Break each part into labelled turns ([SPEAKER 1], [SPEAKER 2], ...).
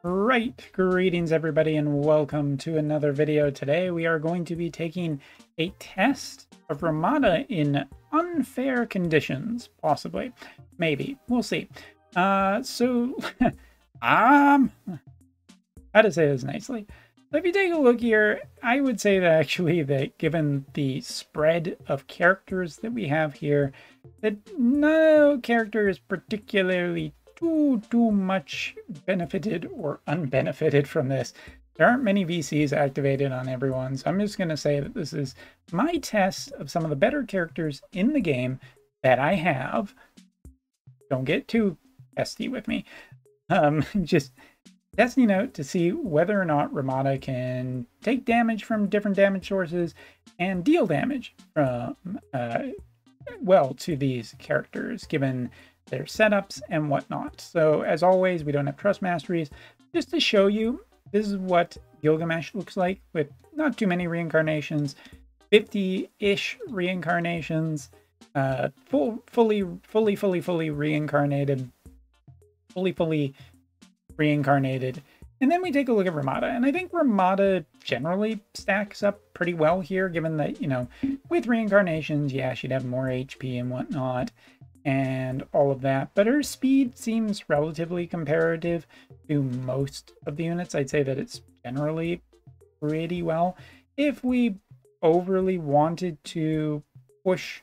[SPEAKER 1] Right, greetings everybody and welcome to another video. Today we are going to be taking a test of Ramada in unfair conditions, possibly, maybe, we'll see. How to say this nicely. So if you take a look here, I would say that actually that given the spread of characters that we have here, that no character is particularly too much benefited or unbenefited from this. There aren't many VCs activated on everyone, so I'm just going to say that this is my test of some of the better characters in the game that I have. Don't get too testy with me. Just testing out to see whether or not Ramada can take damage from different damage sources and deal damage from, well, to these characters, given their setups and whatnot. So as always, we don't have trust masteries. Just to show you, this is what Gilgamesh looks like with not too many reincarnations, 50-ish reincarnations, fully reincarnated, fully reincarnated. And then we take a look at Ramada, and I think Ramada generally stacks up pretty well here, given that, you know, with reincarnations, yeah, she'd have more HP and whatnot, and all of that, but her speed seems relatively comparative to most of the units. I'd say that it's generally pretty well. If we overly wanted to push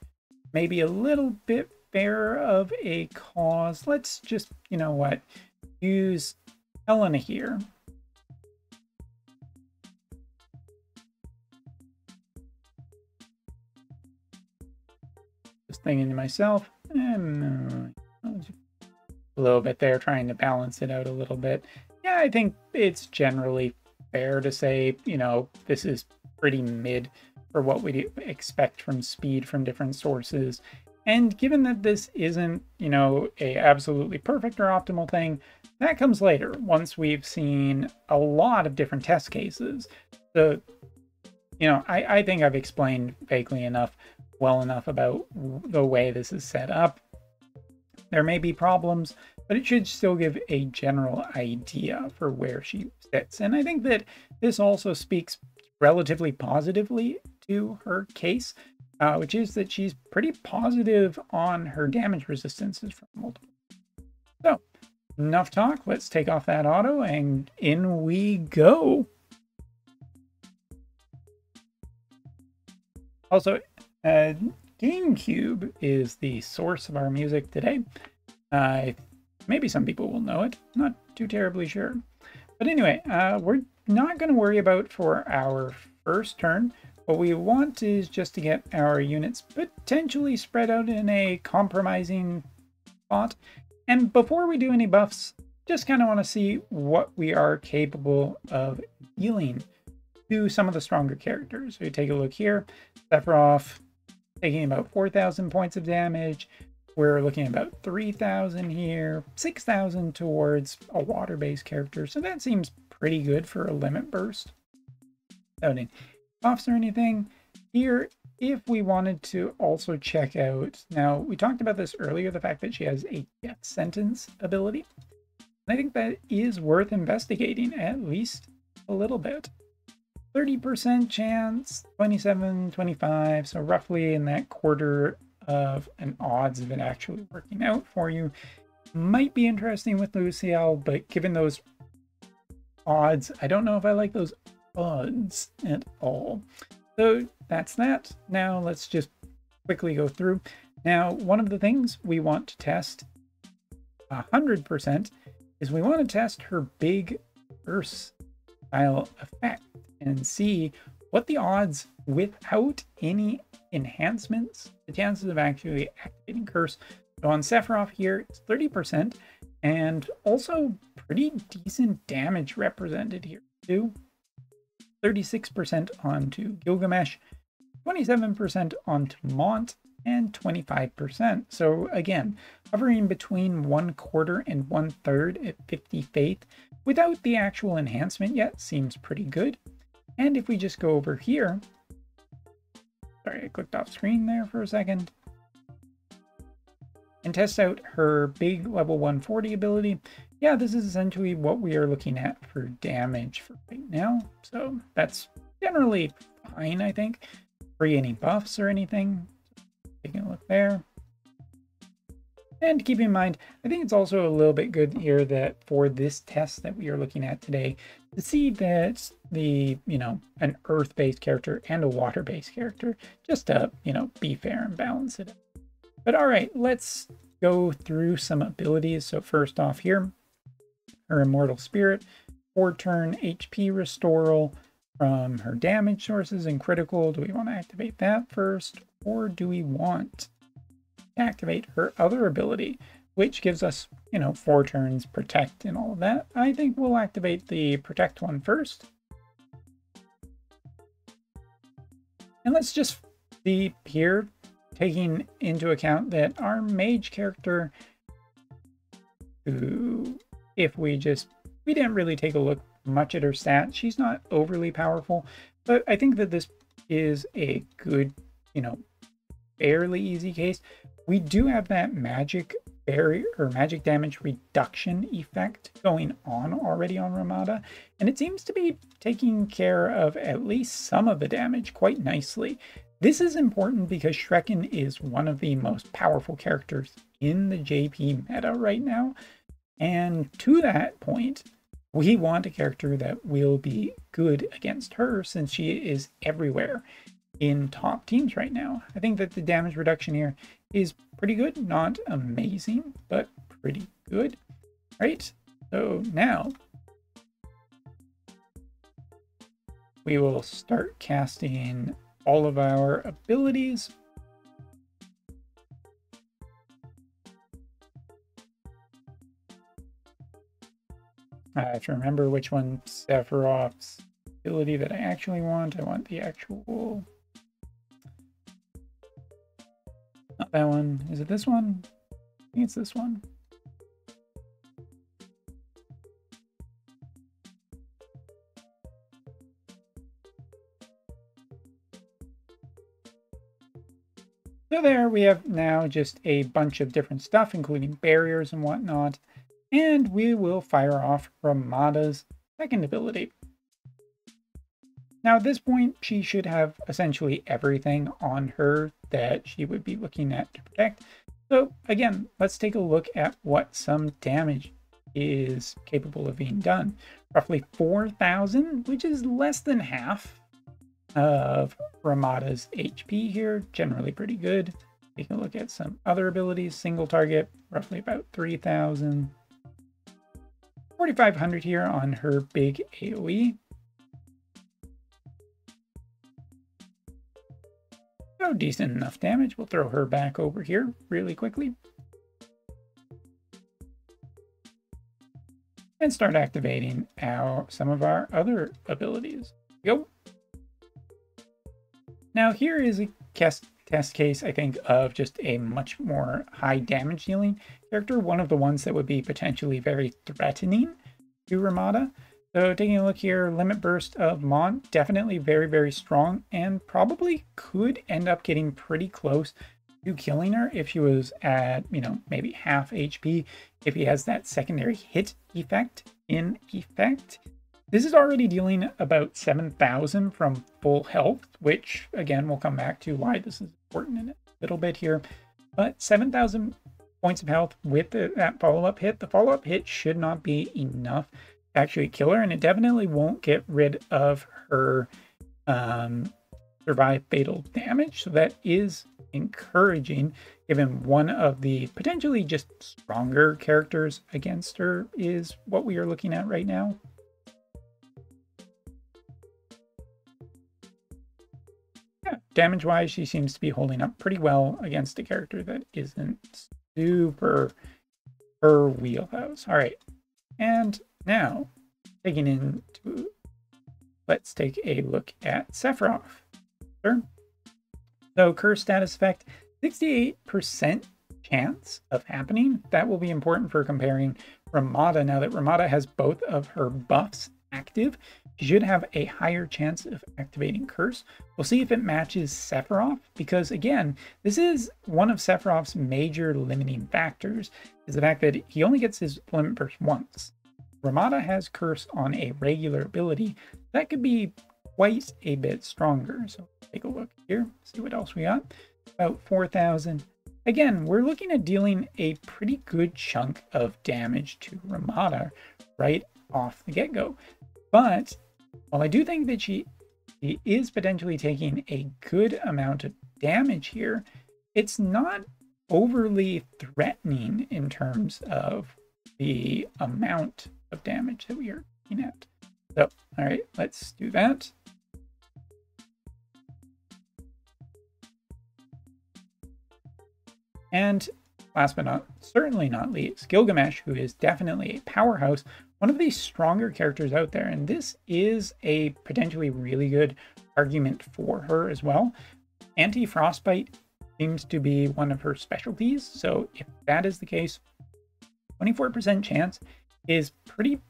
[SPEAKER 1] maybe a little bit fairer of a cause, let's just, you know what, use Helena here. Just thinking to myself, a little bit there, trying to balance it out a little bit. Yeah, I think it's generally fair to say, you know, this is pretty mid for what we expect from speed from different sources. And given that this isn't, you know, a absolutely perfect or optimal thing, that comes later, once we've seen a lot of different test cases. So, you know, I think I've explained vaguely enough, well enough about the way this is set up. There may be problems, but it should still give a general idea for where she sits. And I think that this also speaks relatively positively to her case, which is that she's pretty positive on her damage resistances from multiple. So, enough talk. Let's take off that auto and in we go. Also, GameCube is the source of our music today. Maybe some people will know it. Not too terribly sure. But anyway, we're not going to worry about for our first turn. What we want is just to get our units potentially spread out in a compromising spot. And before we do any buffs, just kind of want to see what we are capable of dealing to some of the stronger characters. So you take a look here. Sephiroth taking about 4,000 points of damage. We're looking at about 3,000 here, 6,000 towards a water-based character. So that seems pretty good for a limit burst. Without any buffs or anything. Here, if we wanted to also check out, now we talked about this earlier, the fact that she has a death sentence ability. And I think that is worth investigating at least a little bit. 30% chance, 27, 25, so roughly in that quarter of an odds of it actually working out for you. Might be interesting with Luciel, but given those odds, I don't know if I like those odds at all. So that's that. Now let's just quickly go through. Now, one of the things we want to test 100% is we want to test her big burst style effect and see what the odds without any enhancements, the chances of actually activating curse. So on Sephiroth here, it's 30%, and also pretty decent damage represented here too. 36% onto Gilgamesh, 27% onto Mont, and 25%. So again, hovering between 1/4 and 1/3 at 50 faith without the actual enhancement yet seems pretty good. And if we just go over here, sorry, I clicked off screen there for a second, and test out her big level 140 ability, yeah, this is essentially what we are looking at for damage for right now. So that's generally fine, I think. Free any buffs or anything. Taking a look there. And keep in mind, I think it's also a little bit good here that for this test that we are looking at today, to see that an earth-based character and a water-based character, just to, be fair and balance it. But all right, let's go through some abilities. So first off here, her Immortal Spirit, 4-turn HP restoral from her damage sources and critical. Do we want to activate that first, or do we want activate her other ability, which gives us 4 turns protect and all of that? I think we'll activate the protect one first, and let's just see here, taking into account that our mage character, who, if we didn't really take a look much at her stats, she's not overly powerful, but I think that this is a good, fairly easy case. We do have that magic barrier or magic damage reduction effect going on already on Ramada, and it seems to be taking care of at least some of the damage quite nicely. This is important because Shreken is one of the most powerful characters in the JP meta right now, and to that point, we want a character that will be good against her since she is everywhere in top teams right now. I think that the damage reduction here is pretty good. Not amazing, but pretty good. Right? So now we will start casting all of our abilities. I have to remember which one Sephiroth's ability that I actually want. I want the actual... Not that one. Is it this one? I think it's this one. So there we have now just a bunch of different stuff, including barriers and whatnot. And we will fire off Ramada's second ability. Now at this point, she should have essentially everything on her that she would be looking at to protect. So again, let's take a look at what some damage is capable of being done. Roughly 4,000, which is less than half of Ramada's HP here. Generally pretty good. Take a look at some other abilities. Single target, roughly about 3,000. 4,500 here on her big AoE. So decent enough damage. We'll throw her back over here really quickly. And start activating some of our other abilities. Go. Now here is a test case, I think, of just a much more high damage dealing character. One of the ones that would be potentially very threatening to Ramada. So taking a look here, Limit Burst of Mont, definitely very, very strong, and probably could end up getting pretty close to killing her if she was at, maybe half HP, if he has that secondary hit effect in effect. This is already dealing about 7,000 from full health, which again, we'll come back to why this is important in a little bit here. But 7,000 points of health with that follow-up hit. The follow-up hit should not be enough to actually kill her, and it definitely won't get rid of her survive fatal damage. So that is encouraging, given one of the potentially just stronger characters against her is what we are looking at right now. Yeah, damage-wise, she seems to be holding up pretty well against a character that isn't super her wheelhouse. All right, and now taking into, let's take a look at Sephiroth. Sure. So curse status effect, 68% chance of happening. That will be important for comparing Ramada now that Ramada has both of her buffs active, she should have a higher chance of activating Curse. We'll see if it matches Sephiroth, because again, this is one of Sephiroth's major limiting factors, is the fact that he only gets his limit burst once. Ramada has Curse on a regular ability. That could be quite a bit stronger. So take a look here, see what else we got. About 4,000. Again, we're looking at dealing a pretty good chunk of damage to Ramada right off the get-go. But while I do think that she is potentially taking a good amount of damage here, it's not overly threatening in terms of the amount of damage that we are looking at. So, all right, let's do that. And last but certainly not least, Gilgamesh, who is definitely a powerhouse, one of the stronger characters out there, and this is a potentially really good argument for her as well. Anti-frostbite seems to be one of her specialties, so if that is the case, 24% chance is pretty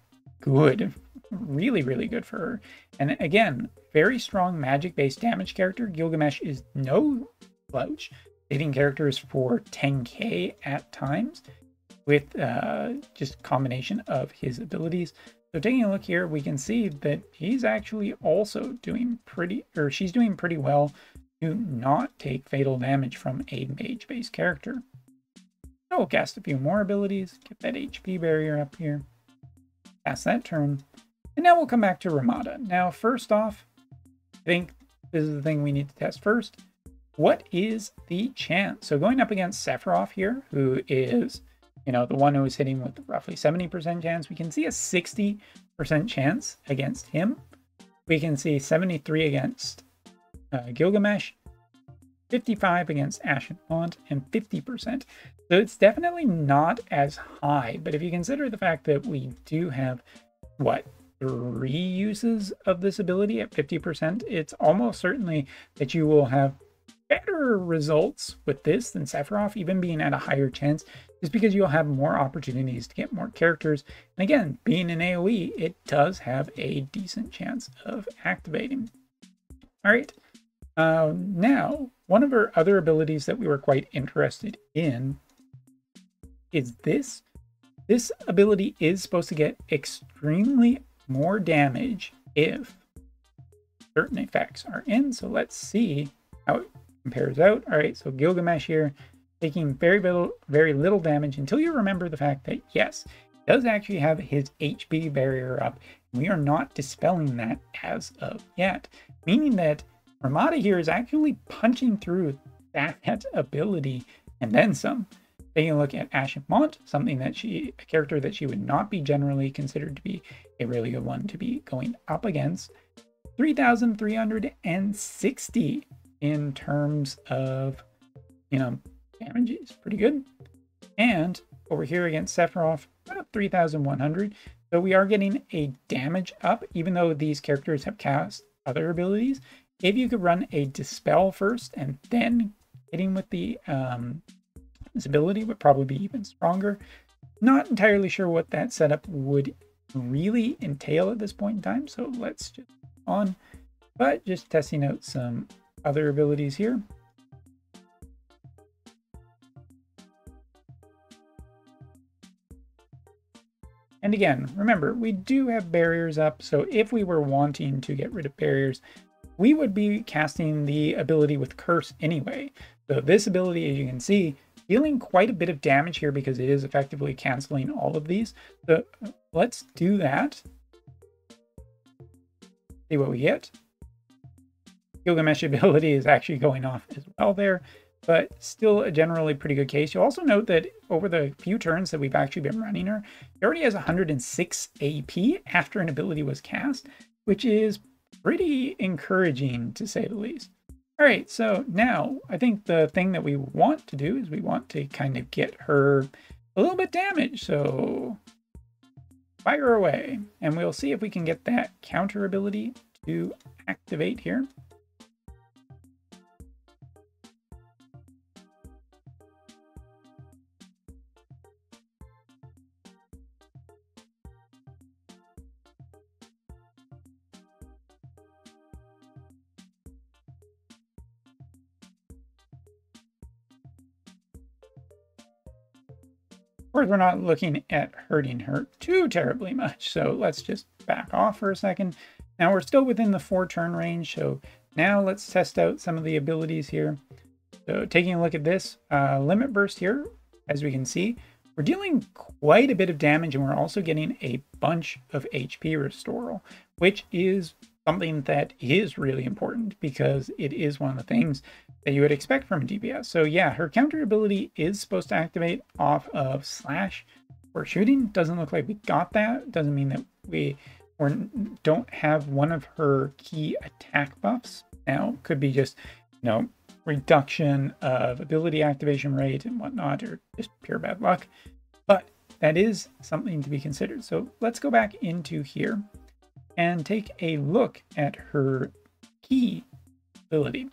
[SPEAKER 1] good, really, really good for her. And again, very strong magic-based damage character. Gilgamesh is no slouch, hitting characters for 10k at times with just combination of his abilities. So taking a look here, we can see that he's actually also doing she's doing pretty well to not take fatal damage from a mage-based character. So we'll cast a few more abilities, get that HP barrier up here, pass that turn, and now we'll come back to Ramada. Now, first off, I think this is the thing we need to test first. What is the chance? So going up against Sephiroth here, who is, the one who is hitting with roughly 70% chance, we can see a 60% chance against him. We can see 73 against Gilgamesh, 55 against Ashen Font, and 50%. So it's definitely not as high, but if you consider the fact that we do have, 3 uses of this ability at 50%, it's almost certainly that you will have better results with this than Sephiroth, even being at a higher chance, just because you'll have more opportunities to get more characters. And again, being an AoE, it does have a decent chance of activating. All right. Now, one of her other abilities that we were quite interested in is this. This ability is supposed to get extremely more damage if certain effects are in. So let's see how it compares out. All right, so Gilgamesh here taking very little damage until you remember the fact that yes, he does actually have his HP barrier up. And we are not dispelling that as of yet, meaning that Ramada here is actually punching through that ability and then some. Taking a look at Ashen Font, a character that she would not be generally considered to be a really good one to be going up against. 3,360 in terms of, damage is pretty good. And over here against Sephiroth, about 3,100. So we are getting a damage up, even though these characters have cast other abilities. If you could run a Dispel first and then hitting with the this ability would probably be even stronger. Not entirely sure what that setup would really entail at this point in time, so let's just on. But just testing out some other abilities here. And again, remember, we do have barriers up, so if we were wanting to get rid of barriers, we would be casting the ability with Curse anyway. So this ability, as you can see, dealing quite a bit of damage here because it is effectively canceling all of these. So let's do that. See what we get. Gilgamesh ability is actually going off as well there, but still a generally pretty good case. You'll also note that over the few turns that we've actually been running her, she already has 106 AP after an ability was cast, which is pretty encouraging to say the least. All right, so now I think the thing that we want to do is we want to kind of get her a little bit damaged. So fire away, and we'll see if we can get that counter ability to activate here. Of course, we're not looking at hurting her too terribly much, so let's just back off for a second. Now we're still within the 4-turn range, so now let's test out some of the abilities here. So taking a look at this limit burst here, as we can see, we're dealing quite a bit of damage, and we're also getting a bunch of HP restoral, which is something that is really important because it is one of the things that you would expect from a DPS. So yeah, her counter ability is supposed to activate off of slash or shooting. Doesn't look like we got that. Doesn't mean that we don't have one of her key attack buffs. Now, could be just, reduction of ability activation rate and whatnot, or just pure bad luck. But that is something to be considered. So let's go back into here and take a look at her key ability.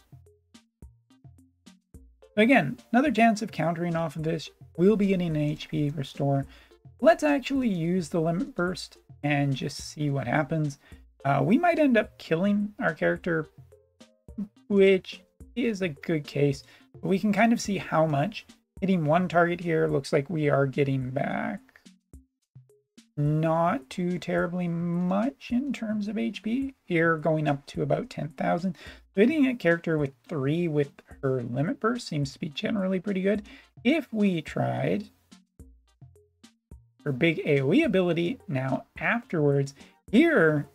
[SPEAKER 1] So again, another chance of countering off of this. We'll be getting an HP restore. Let's actually use the limit burst and just see what happens. We might end up killing our character, which is a good case. But we can kind of see how much. Hitting one target here looks like we are getting back not too terribly much in terms of HP. Here going up to about 10,000. So hitting a character with 3 with her limit burst seems to be generally pretty good. If we tried her big AoE ability now afterwards, here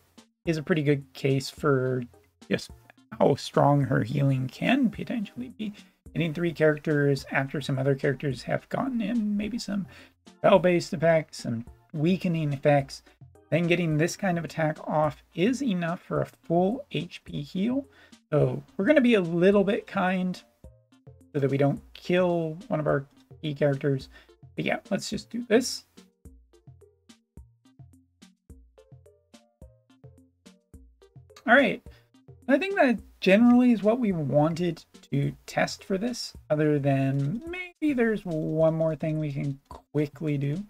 [SPEAKER 1] is a pretty good case for just how strong her healing can potentially be. Hitting 3 characters after some other characters have gotten in maybe some spell-based effects, some weakening effects, then getting this kind of attack off is enough for a full HP heal. So we're going to be a little bit kind so that we don't kill one of our key characters. But yeah, let's just do this. All right. I think that generally is what we wanted to test for this, other than maybe there's one more thing we can quickly do.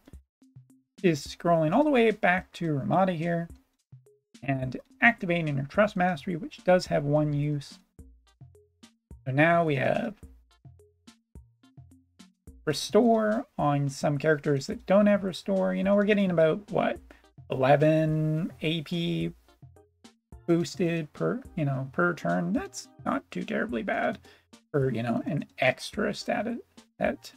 [SPEAKER 1] Is scrolling all the way back to Ramada here and activating her Trust Mastery, which does have one use. So now we have Restore on some characters that don't have Restore. We're getting about, what, 11 AP boosted per turn. That's not too terribly bad for, an extra status that.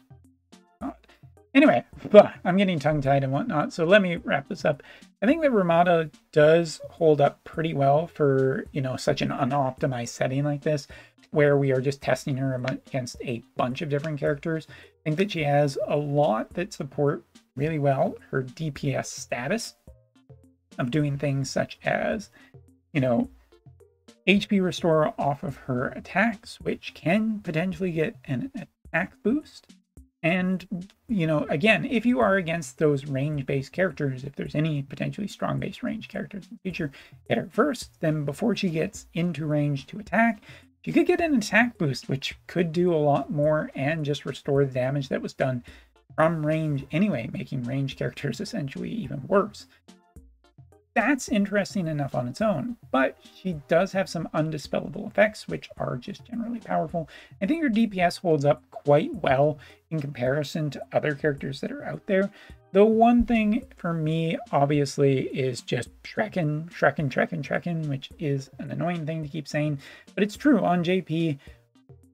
[SPEAKER 1] Anyway, but I'm getting tongue-tied and whatnot, so let me wrap this up. I think that Ramada does hold up pretty well for, such an unoptimized setting like this, where we are just testing her against a bunch of different characters. I think that she has a lot that support really well her DPS status of doing things such as, HP restore off of her attacks, which can potentially get an attack boost. And, again, if you are against those range-based characters, if there's any potentially strong-based range characters in the future, hit her first. Then before she gets into range to attack, she could get an attack boost, which could do a lot more and just restore the damage that was done from range anyway, making range characters essentially even worse. That's interesting enough on its own, but she does have some undispellable effects, which are just generally powerful. I think her DPS holds up quite well in comparison to other characters that are out there. The one thing for me, obviously, is just Shrekken, which is an annoying thing to keep saying, but it's true. On JP,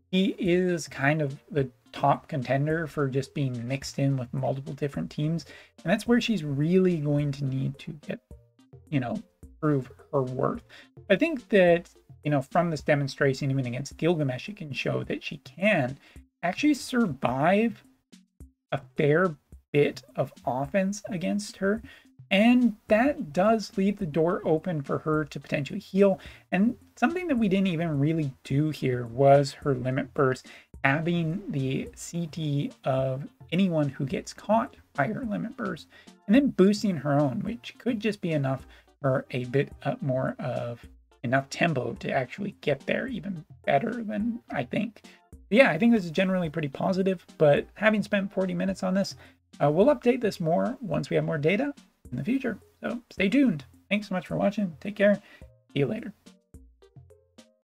[SPEAKER 1] he is kind of the top contender for just being mixed in with multiple different teams, and that's where she's really going to need to get prove her worth. I think that, from this demonstration, even against Gilgamesh, it can show that she can actually survive a fair bit of offense against her. And that does leave the door open for her to potentially heal. And something that we didn't even really do here was her limit burst, having the CT of anyone who gets caught by her limit burst, and then boosting her own, which could just be enough for a bit more of enough tempo to actually get there even better than I think. But yeah, I think this is generally pretty positive, but having spent 40 minutes on this, we'll update this more once we have more data in the future. So stay tuned. Thanks so much for watching. Take care. See you later.